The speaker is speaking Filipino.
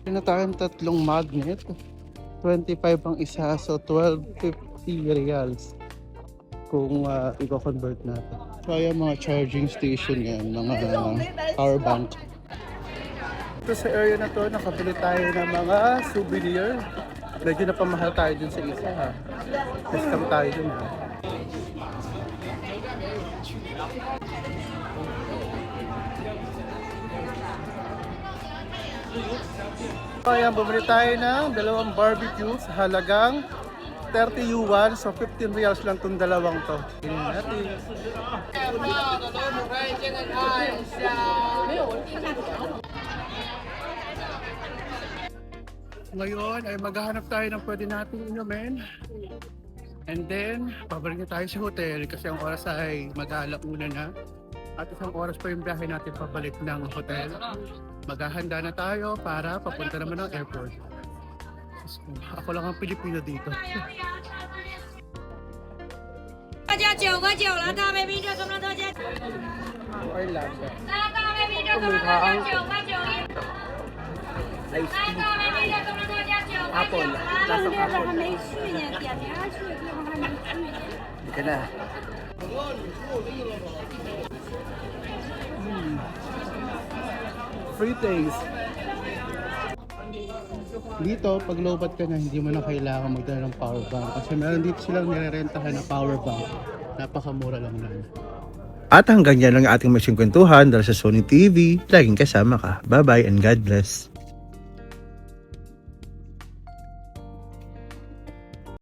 na tayong tatlong magnet. 25 ang isa, so 1250 reals kung i-convert natin. So ayan mga charging station yan, mga power bank. Ito sa area na to, nakabili tayo ng mga souvenir. Medyo napamahal tayo dun sa isa ha. Discount tayo dun ha. Ayan, bumili tayo ng dalawang barbecue sa halagang 30 yuan, so 15 reals lang itong dalawang to. Tingnan natin. Ngayon ay maghahanap tayo ng pwede natin inumin. And then, pabalik na tayo sa hotel kasi ang oras ay mag-aalauna na. At isang oras pa yung biyahe natin pabalik ng hotel. Maghahanda na tayo para papunta naman ng airport. Ako lang ang Pilipino dito. 大家9個9啦，大 baby 就咁啦，多謝。 Or lang. 大 baby 就咁啦，多謝9個9。大 baby 就咁啦，多謝9個9。那地方還沒去呢，點名去的地方還沒去呢。Hindi na. Free taste. Dito, pag lobat ka na, hindi mo na kailangan magdala ng power bank. Kasi meron dito silang nirerentahan na power bank. Napakamura lang naman. At hanggang yan lang ating masyong kwentuhan dahil sa Sony TV. Laging kasama ka. Bye-bye and God bless.